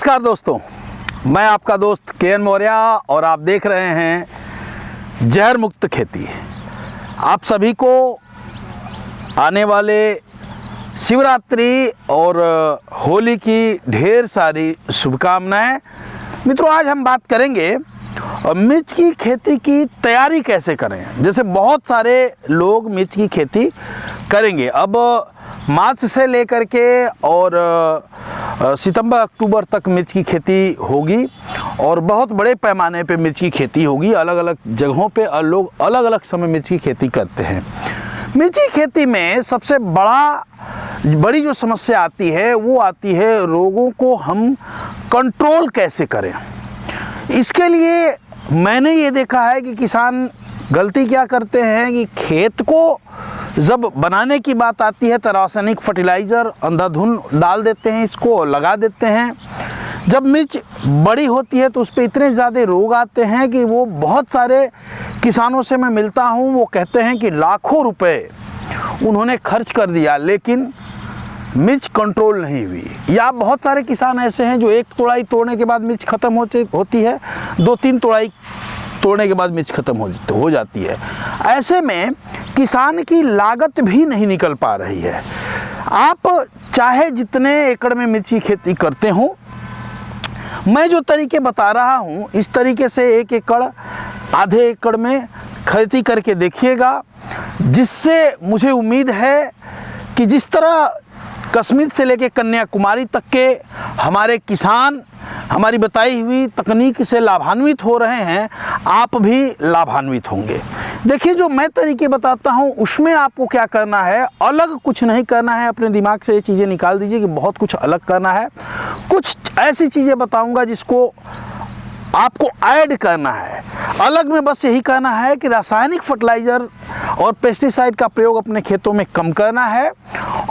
नमस्कार दोस्तों, मैं आपका दोस्त के.एन. मौर्य और आप देख रहे हैं जहर मुक्त खेती। आप सभी को आने वाले शिवरात्रि और होली की ढेर सारी शुभकामनाएं। मित्रों, आज हम बात करेंगे मिर्च की खेती की तैयारी कैसे करें। जैसे बहुत सारे लोग मिर्च की खेती करेंगे। अब मार्च से लेकर के और सितंबर अक्टूबर तक मिर्च की खेती होगी और बहुत बड़े पैमाने पे मिर्च की खेती होगी। अलग अलग जगहों पे लोग अलग अलग समय मिर्च की खेती करते हैं। मिर्च की खेती में सबसे बड़ी जो समस्या आती है वो आती है रोगों को हम कंट्रोल कैसे करें। इसके लिए मैंने ये देखा है कि किसान गलती क्या करते हैं कि खेत को जब बनाने की बात आती है तो रासायनिक फर्टिलाइज़र अंधाधुंध डाल देते हैं, इसको लगा देते हैं। जब मिर्च बड़ी होती है तो उस पर इतने ज़्यादा रोग आते हैं कि वो बहुत सारे किसानों से मैं मिलता हूँ, वो कहते हैं कि लाखों रुपए उन्होंने खर्च कर दिया लेकिन मिर्च कंट्रोल नहीं हुई। या बहुत सारे किसान ऐसे हैं जो एक तोड़ाई तोड़ने के बाद मिर्च ख़त्म होती है, 2-3 तोड़ाई तोड़ने के बाद मिर्च ख़त्म हो जाती है। ऐसे में किसान की लागत भी नहीं निकल पा रही है। आप चाहे जितने एकड़ में मिर्च की खेती करते हो, मैं जो तरीके बता रहा हूँ इस तरीके से 1 एकड़ आधे एकड़ में खेती करके देखिएगा, जिससे मुझे उम्मीद है कि जिस तरह कश्मीर से लेकर कन्याकुमारी तक के हमारे किसान हमारी बताई हुई तकनीक से लाभान्वित हो रहे हैं, आप भी लाभान्वित होंगे। देखिए, जो मैं तरीके बताता हूँ उसमें आपको क्या करना है, अलग कुछ नहीं करना है। अपने दिमाग से ये चीज़ें निकाल दीजिए कि बहुत कुछ अलग करना है। कुछ ऐसी चीज़ें बताऊँगा जिसको आपको ऐड करना है। अलग में बस यही करना है कि रासायनिक फर्टिलाइज़र और पेस्टिसाइड का प्रयोग अपने खेतों में कम करना है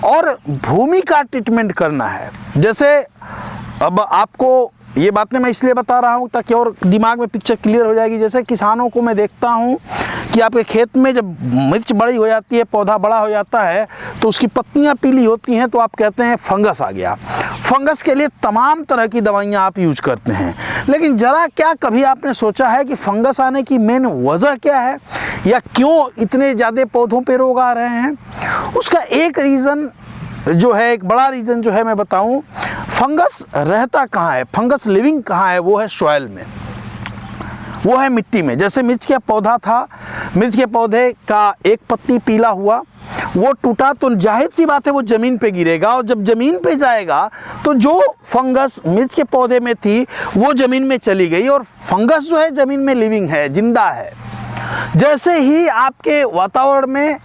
और भूमि का ट्रीटमेंट करना है। जैसे अब आपको ये बातें मैं इसलिए बता रहा हूँ ताकि और दिमाग में पिक्चर क्लियर हो जाएगी। जैसे किसानों को मैं देखता हूँ कि आपके खेत में जब मिर्च बड़ी हो जाती है, पौधा बड़ा हो जाता है तो उसकी पत्तियाँ पीली होती हैं, तो आप कहते हैं फंगस आ गया। फंगस के लिए तमाम तरह की दवाइयाँ आप यूज करते हैं, लेकिन ज़रा क्या कभी आपने सोचा है कि फंगस आने की मेन वजह क्या है या क्यों इतने ज़्यादा पौधों पर रोग आ रहे हैं? उसका एक रीज़न जो है, एक बड़ा रीज़न जो है मैं बताऊं, फंगस रहता कहाँ है, फंगस लिविंग कहाँ है, वो है सॉइल में, वो है मिट्टी में। जैसे मिर्च का पौधा था, मिर्च के पौधे का एक पत्ती पीला हुआ, वो टूटा तो जाहिर सी बात है वो ज़मीन पे गिरेगा और जब ज़मीन पे जाएगा तो जो फंगस मिर्च के पौधे में थी वो ज़मीन में चली गई। और फंगस जो है ज़मीन में लिविंग है, जिंदा है। जैसे ही आपके वातावरण में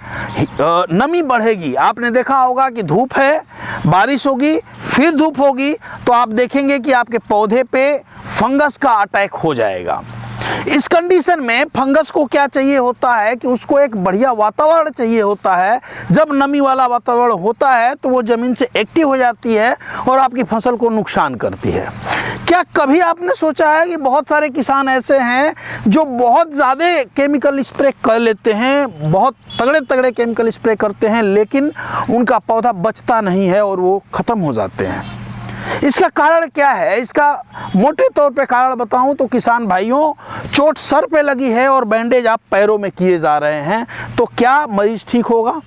नमी बढ़ेगी, आपने देखा होगा कि धूप है, बारिश होगी, फिर धूप होगी, तो आप देखेंगे कि आपके पौधे पे फंगस का अटैक हो जाएगा। इस कंडीशन में फंगस को क्या चाहिए होता है कि उसको एक बढ़िया वातावरण चाहिए होता है। जब नमी वाला वातावरण होता है तो वो ज़मीन से एक्टिव हो जाती है और आपकी फसल को नुकसान करती है। क्या कभी आपने सोचा है कि बहुत सारे किसान ऐसे हैं जो बहुत ज़्यादा केमिकल स्प्रे कर लेते हैं, बहुत तगड़े केमिकल स्प्रे करते हैं, लेकिन उनका पौधा बचता नहीं है और वो ख़त्म हो जाते हैं? इसका कारण क्या है? इसका मोटे तौर पे कारण बताऊं तो किसान भाइयों, चोट सर पे लगी है और बैंडेज आप पैरों में किए जा रहे हैं, तो क्या मरीज ठीक होगा?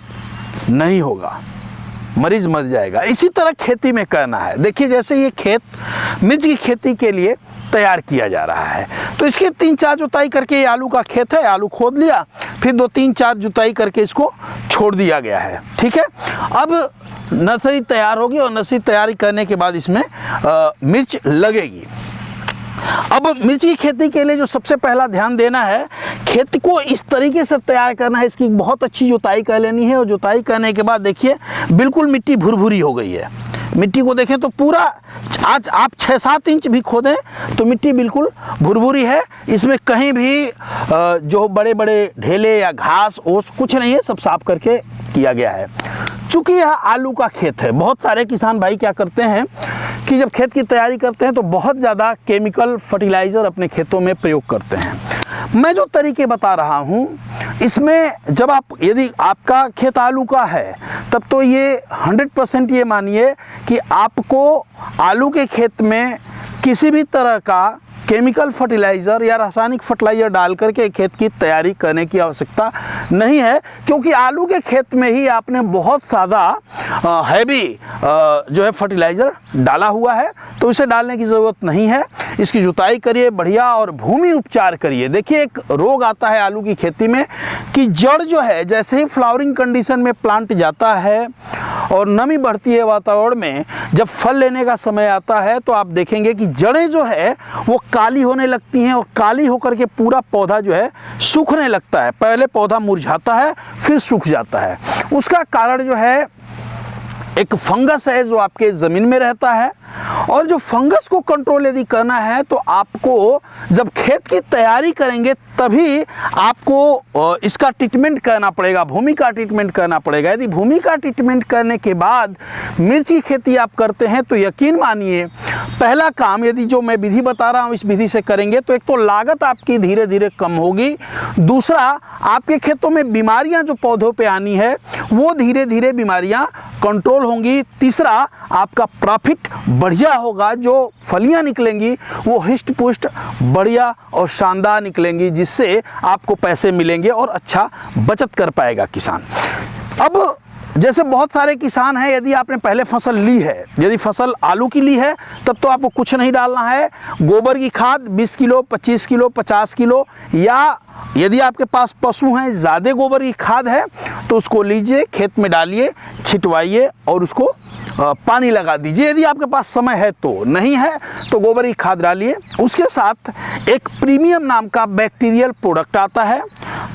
नहीं होगा, मरीज मर जाएगा। इसी तरह खेती में करना है। देखिए, जैसे ये खेत मिर्च की खेती के लिए तैयार किया जा रहा है तो इसकी 3-4 जुताई करके, ये आलू का खेत है, आलू खोद लिया, फिर 2-3-4 जुताई करके इसको छोड़ दिया गया है। ठीक है, अब नर्सरी तैयार होगी और नर्सरी तैयारी करने के बाद इसमें मिर्च लगेगी। अब मिर्च की खेती के लिए जो सबसे पहला ध्यान देना है, खेत को इस तरीके से तैयार करना है, इसकी बहुत अच्छी जुताई कर लेनी है। और जुताई करने के बाद देखिए बिल्कुल मिट्टी भुरभुरी हो गई है। मिट्टी को देखें तो पूरा, आज आप 6-7 इंच भी खोदें तो मिट्टी बिल्कुल भुरभुरी है। इसमें कहीं भी जो बड़े बड़े ढेले या घास ओस कुछ नहीं है, सब साफ करके किया गया है। चूँकि यह आलू का खेत है, बहुत सारे किसान भाई क्या करते हैं कि जब खेत की तैयारी करते हैं तो बहुत ज़्यादा केमिकल फर्टिलाइज़र अपने खेतों में प्रयोग करते हैं। मैं जो तरीके बता रहा हूँ इसमें, जब आप, यदि आपका खेत आलू का है तब तो ये 100% ये मानिए कि आपको आलू के खेत में किसी भी तरह का केमिकल फर्टिलाइज़र या रासायनिक फर्टिलाइज़र डाल करके खेत की तैयारी करने की आवश्यकता नहीं है, क्योंकि आलू के खेत में ही आपने बहुत ज़्यादा हैवी जो है फर्टिलाइज़र डाला हुआ है, तो इसे डालने की ज़रूरत नहीं है। इसकी जुताई करिए बढ़िया और भूमि उपचार करिए। देखिए, एक रोग आता है आलू की खेती में कि जड़ जो है, जैसे ही फ्लावरिंग कंडीशन में प्लांट जाता है और नमी बढ़ती है वातावरण में, जब फल लेने का समय आता है तो आप देखेंगे कि जड़ें जो है वो काली होने लगती हैं और काली होकर के पूरा पौधा जो है सूखने लगता है। पहले पौधा मुरझाता है, फिर सूख जाता है। उसका कारण जो है एक फंगस है जो आपके ज़मीन में रहता है, और जो फंगस को कंट्रोल यदि करना है तो आपको जब खेत की तैयारी करेंगे तभी आपको इसका ट्रीटमेंट करना पड़ेगा, भूमि का ट्रीटमेंट करना पड़ेगा। यदि भूमि का ट्रीटमेंट करने के बाद मिर्च की खेती आप करते हैं तो यकीन मानिए, पहला काम यदि जो मैं विधि बता रहा हूँ इस विधि से करेंगे तो एक तो लागत आपकी धीरे धीरे कम होगी, दूसरा आपके खेतों में बीमारियां जो पौधों पे आनी है वो धीरे धीरे बीमारियां कंट्रोल होंगी, तीसरा आपका प्रॉफिट बढ़िया होगा, जो फलियां निकलेंगी वो हिष्ट पुष्ट बढ़िया और शानदार निकलेंगी, जिससे आपको पैसे मिलेंगे और अच्छा बचत कर पाएगा किसान। अब जैसे बहुत सारे किसान हैं, यदि आपने पहले फसल ली है, यदि फसल आलू की ली है, तब तो आपको कुछ नहीं डालना है। गोबर की खाद 20 किलो, 25 किलो, 50 किलो, या यदि आपके पास पशु हैं, ज़्यादा गोबर की खाद है तो उसको लीजिए, खेत में डालिए, छिटवाइए और उसको पानी लगा दीजिए। यदि आपके पास समय है तो, नहीं है तो गोबर की खाद डालिए। उसके साथ एक प्रीमियम नाम का बैक्टीरियल प्रोडक्ट आता है,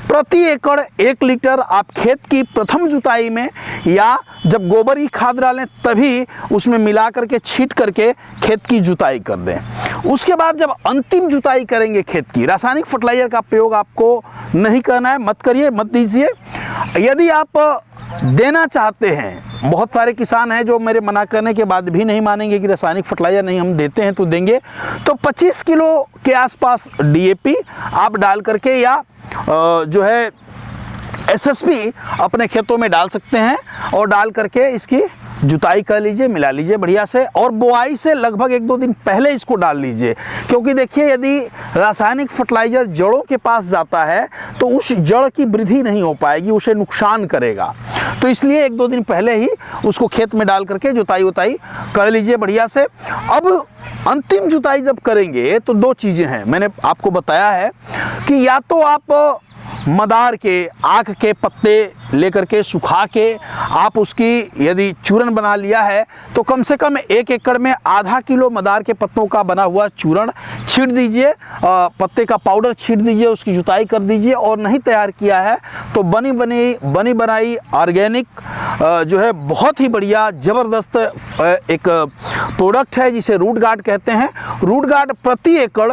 प्रति एकड़ 1 लीटर आप खेत की प्रथम जुताई में या जब गोबर की खाद डालें तभी उसमें मिला करके छींट करके खेत की जुताई कर दें। उसके बाद जब अंतिम जुताई करेंगे खेत की, रासायनिक फर्टिलाइजर का प्रयोग आपको नहीं करना है, मत करिए, मत दीजिए। यदि आप देना चाहते हैं, बहुत सारे किसान हैं जो मेरे मना करने के बाद भी नहीं मानेंगे कि रासायनिक फर्टिलाइजर नहीं हम देते हैं तो देंगे, तो 25 किलो के आसपास DAP आप डाल करके या जो है SSP अपने खेतों में डाल सकते हैं और डाल करके इसकी जुताई कर लीजिए, मिला लीजिए बढ़िया से, और बुआई से लगभग 1-2 दिन पहले इसको डाल लीजिए। क्योंकि देखिए, यदि रासायनिक फर्टिलाइजर जड़ों के पास जाता है तो उस जड़ की वृद्धि नहीं हो पाएगी, उसे नुकसान करेगा। तो इसलिए 1-2 दिन पहले ही उसको खेत में डाल करके जुताई उताई कर लीजिए बढ़िया से। अब अंतिम जुताई जब करेंगे तो 2 चीज़ें हैं, मैंने आपको बताया है कि या तो आप मदार के, आक के पत्ते लेकर के सुखा के आप उसकी यदि चूर्ण बना लिया है तो कम से कम 1 एकड़ में आधा किलो मदार के पत्तों का बना हुआ चूर्ण छींट दीजिए, पत्ते का पाउडर छींट दीजिए, उसकी जुताई कर दीजिए। और नहीं तैयार किया है तो बनी बनाई ऑर्गेनिक जो है बहुत ही बढ़िया ज़बरदस्त एक प्रोडक्ट है जिसे रूट गार्ड कहते हैं। रूट गार्ड प्रति एकड़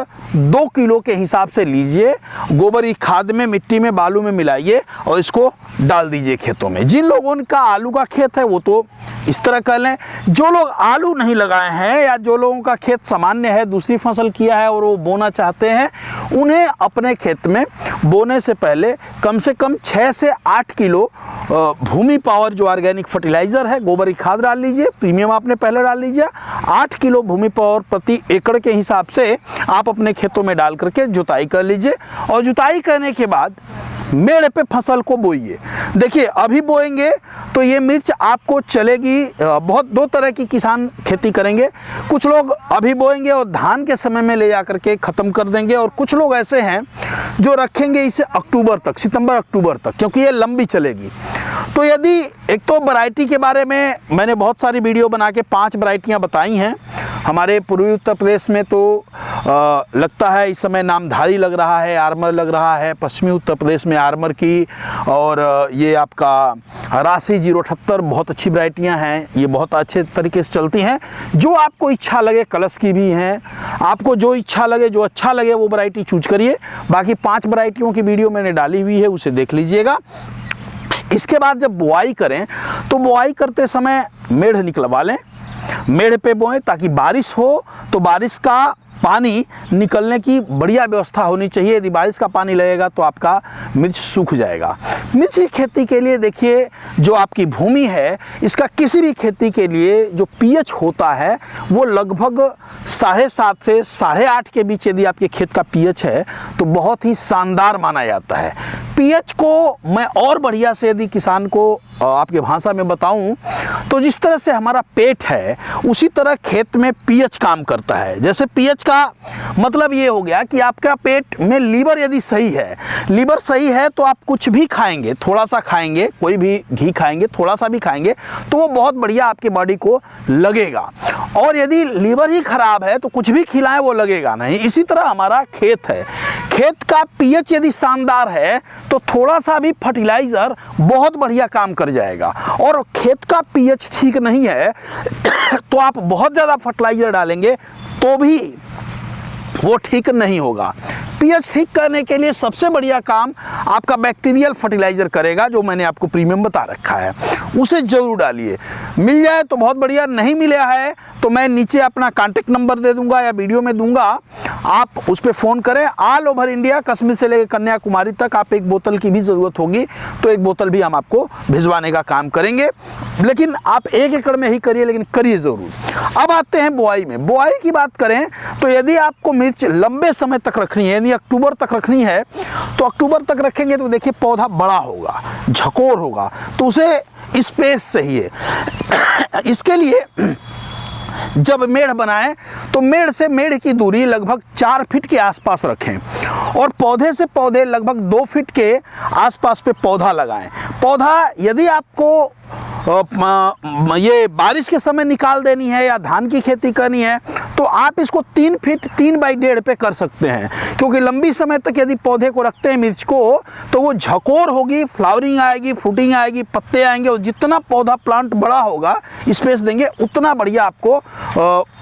2 किलो के हिसाब से लीजिए, गोबर की खाद में, मिट्टी में, बालू में मिलाइए और इसको डाल दीजिए खेतों में। जिन लोगों का आलू का खेत है वो तो इस तरह कर लें, जो लोग आलू नहीं लगाए हैं या जो लोगों का खेत सामान्य है, दूसरी फसल किया है और वो बोना चाहते हैं, उन्हें अपने खेत में बोने से पहले कम से कम 6 से 8 किलो भूमि पावर जो ऑर्गेनिक फर्टिलाइज़र है, गोबर की खाद डाल लीजिए, प्रीमियम आपने पहले डाल लीजिए। 8 किलो भूमि पावर प्रति एकड़ के हिसाब से आप अपने खेतों में डाल करके जुताई कर लीजिए, और जुताई करने के बाद मेड़ पे फसल को बोइए। देखिए, अभी बोएंगे तो ये मिर्च आपको चलेगी, बहुत 2 तरह की किसान खेती करेंगे। कुछ लोग अभी बोएंगे और धान के समय में ले जा करके ख़त्म कर देंगे, और कुछ लोग ऐसे हैं जो रखेंगे इसे अक्टूबर तक, सितंबर अक्टूबर तक, क्योंकि ये लंबी चलेगी। तो यदि एक तो वैरायटी के बारे में मैंने बहुत सारी वीडियो बना के 5 वैरायटियाँ बताई हैं। हमारे पूर्वी उत्तर प्रदेश में तो लगता है इस समय नामधारी लग रहा है, आर्मर लग रहा है, पश्चिमी उत्तर प्रदेश में आर्मर की, और ये आपका राशि 078 बहुत अच्छी वैरायटियां हैं, ये बहुत अच्छे तरीके से चलती हैं। जो आपको इच्छा लगे, कलश की भी हैं, आपको जो इच्छा लगे, जो अच्छा लगे वो वैरायटी चूज करिए। बाकी 5 वैरायटियों की वीडियो मैंने डाली हुई है, उसे देख लीजिएगा। इसके बाद जब बुआई करें तो बुआई करते समय मेढ़ निकलवा लें, मेढ़ पे बोएं ताकि बारिश हो तो बारिश का पानी निकलने की बढ़िया व्यवस्था होनी चाहिए। यदि बारिश का पानी लगेगा तो आपका मिर्च सूख जाएगा। मिर्च की खेती के लिए देखिए, जो आपकी भूमि है, इसका किसी भी खेती के लिए जो पीएच होता है वो लगभग 7.5 से 8.5 के बीच यदि आपके खेत का पीएच है तो बहुत ही शानदार माना जाता है। पीएच को मैं और बढ़िया से यदि किसान को आपके भाषा में बताऊं तो जिस तरह से हमारा पेट है उसी तरह खेत में पीएच काम करता है। जैसे पीएच का मतलब ये हो गया कि आपका पेट में लीवर यदि सही है, लीवर सही है तो आप कुछ भी खाएंगे, थोड़ा सा खाएंगे, कोई भी घी खाएंगे, थोड़ा सा भी खाएंगे तो वो बहुत बढ़िया आपके बॉडी को लगेगा। और यदि लीवर ही खराब है तो कुछ भी खिलाएं वो लगेगा नहीं। इसी तरह हमारा खेत है, खेत का पीएच यदि शानदार है तो थोड़ा सा भी फर्टिलाइजर बहुत बढ़िया काम कर जाएगा। और खेत का पीएच ठीक नहीं है तो आप बहुत ज़्यादा फर्टिलाइजर डालेंगे तो भी वो ठीक नहीं होगा। पीएच ठीक करने के लिए सबसे बढ़िया काम आपका बैक्टीरियल फर्टिलाइजर करेगा, जो मैंने आपको प्रीमियम बता रखा है, उसे जरूर डालिए। मिल जाए तो बहुत बढ़िया, नहीं मिला है तो मैं नीचे अपना कांटेक्ट नंबर दे दूंगा या वीडियो में दूंगा, आप उस पर फ़ोन करें। ऑल ओवर इंडिया, कश्मीर से लेकर कन्याकुमारी तक आप एक बोतल की भी ज़रूरत होगी तो एक बोतल भी हम आपको भिजवाने का काम करेंगे। लेकिन आप 1 एकड़ में ही करिए, लेकिन करिए ज़रूर। अब आते हैं बुआई में। बुआई की बात करें तो यदि आपको मिर्च लंबे समय तक रखनी है, यानी अक्टूबर तक रखनी है, तो अक्टूबर तक रखेंगे तो देखिए पौधा बड़ा होगा, झकोर होगा, तो उसे स्पेस चाहिए। इसके लिए जब मेड़ बनाएं तो मेड़ से मेड़ की दूरी लगभग 4 फीट के आसपास रखें और पौधे से पौधे लगभग 2 फीट के आसपास पे पौधा लगाएं। पौधा यदि आपको ये बारिश के समय निकाल देनी है या धान की खेती करनी है तो आप इसको 3 फीट 3 बाई 1.5 पे कर सकते हैं, क्योंकि लंबी समय तक यदि पौधे को रखते हैं मिर्च को तो वो झकोर होगी, फ्लावरिंग आएगी, फ्रूटिंग आएगी, पत्ते आएंगे और जितना पौधा प्लांट बड़ा होगा, स्पेस देंगे, उतना बढ़िया आपको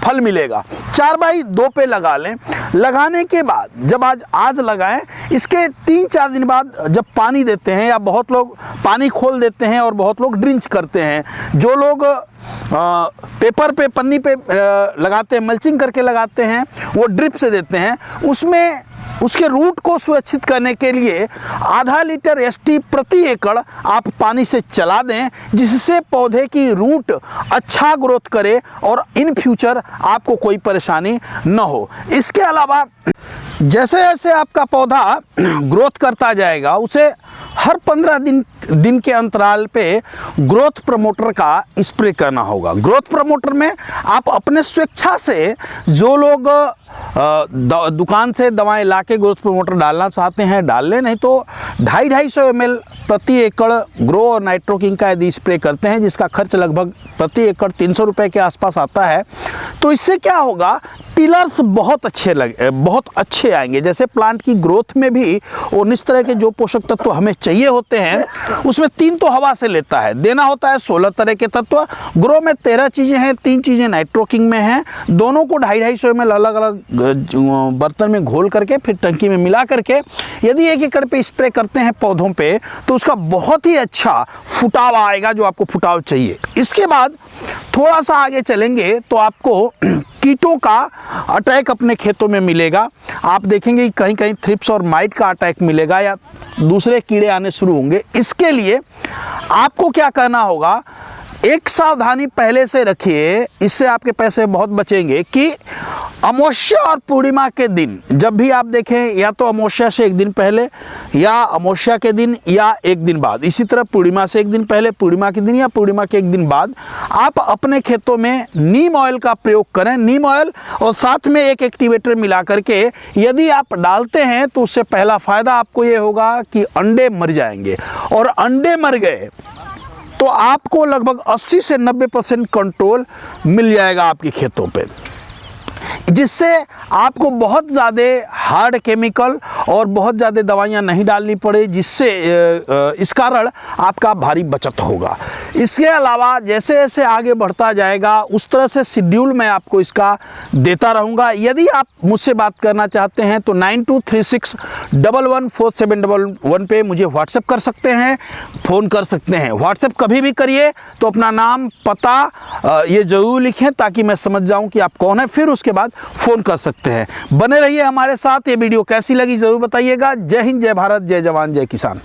फल मिलेगा। 4 बाई 2 पे लगा लें। लगाने के बाद जब आज लगाएं, इसके 3-4 दिन बाद जब पानी देते हैं, या बहुत लोग पानी खोल देते हैं और बहुत लोग ड्रिंच करते हैं, जो लोग पेपर पे, पन्नी पे लगाते हैं, मल्चिंग करके लगाते हैं, वो ड्रिप से देते हैं। उसमें उसके रूट को सुरक्षित करने के लिए आधा लीटर एसटी प्रति एकड़ आप पानी से चला दें, जिससे पौधे की रूट अच्छा ग्रोथ करे और इन फ्यूचर आपको कोई परेशानी न हो। इसके अलावा जैसे जैसे आपका पौधा ग्रोथ करता जाएगा, उसे हर 15 दिन के अंतराल पे ग्रोथ प्रमोटर का स्प्रे करना होगा। ग्रोथ प्रमोटर में आप अपने स्वेच्छा से, जो लोग दुकान से दवाएं लाके ग्रोथ प्रमोटर डालना चाहते हैं डाल लें, नहीं तो 250-250 ml प्रति एकड़ ग्रो और नाइट्रोकिंग का यदि स्प्रे करते हैं, जिसका खर्च लगभग प्रति एकड़ 300 रुपये के आसपास आता है, तो इससे क्या होगा, टिलर्स बहुत अच्छे आएंगे। जैसे प्लांट की ग्रोथ में भी उस तरह के जो पोषक तत्व हमें चाहिए होते हैं, उसमें 3 तो हवा से लेता है, देना होता है 16 तरह के तत्व। ग्रो में 13 चीज़ें हैं, 3 चीज़ें नाइट्रोकिंग में हैं। दोनों को 250-250 ml अलग अलग बर्तन में घोल करके फिर टंकी में मिला करके यदि 1 एकड़ पे स्प्रे करते हैं पौधों पे, तो उसका बहुत ही अच्छा फुटाव आएगा, जो आपको फुटाव चाहिए। इसके बाद थोड़ा सा आगे चलेंगे तो आपको कीटों का अटैक अपने खेतों में मिलेगा। आप देखेंगे कि कहीं कहीं थ्रिप्स और माइट का अटैक मिलेगा या दूसरे कीड़े आने शुरू होंगे। इसके लिए आपको क्या करना होगा, एक सावधानी पहले से रखिए, इससे आपके पैसे बहुत बचेंगे, कि अमावस्या और पूर्णिमा के दिन जब भी आप देखें, या तो अमावस्या से 1 दिन पहले, या अमावस्या के दिन, या 1 दिन बाद, इसी तरह पूर्णिमा से 1 दिन पहले, पूर्णिमा के दिन, या पूर्णिमा के 1 दिन बाद आप अपने खेतों में नीम ऑयल का प्रयोग करें। नीम ऑयल और साथ में एक एक्टिवेटर मिला करके यदि आप डालते हैं तो उससे पहला फ़ायदा आपको ये होगा कि अंडे मर जाएंगे, और अंडे मर गए तो आपको लगभग 80 से 90% कंट्रोल मिल जाएगा आपके खेतों पे, जिससे आपको बहुत ज़्यादा हार्ड केमिकल और बहुत ज़्यादा दवाइयाँ नहीं डालनी पड़े, जिससे इस कारण आपका भारी बचत होगा। इसके अलावा जैसे जैसे आगे बढ़ता जाएगा उस तरह से शेड्यूल मैं आपको इसका देता रहूँगा। यदि आप मुझसे बात करना चाहते हैं तो 9236114711 पे मुझे व्हाट्सएप कर सकते हैं, फ़ोन कर सकते हैं। व्हाट्सएप कभी भी करिए तो अपना नाम, पता ये ज़रूर लिखें ताकि मैं समझ जाऊँ कि आप कौन है। फिर उसके बाद फ़ोन कर सकते हैं। बने रहिए हमारे साथ। ये वीडियो कैसी लगी ज़रूर बताइएगा। जय हिंद, जय भारत, जय जवान, जय किसान।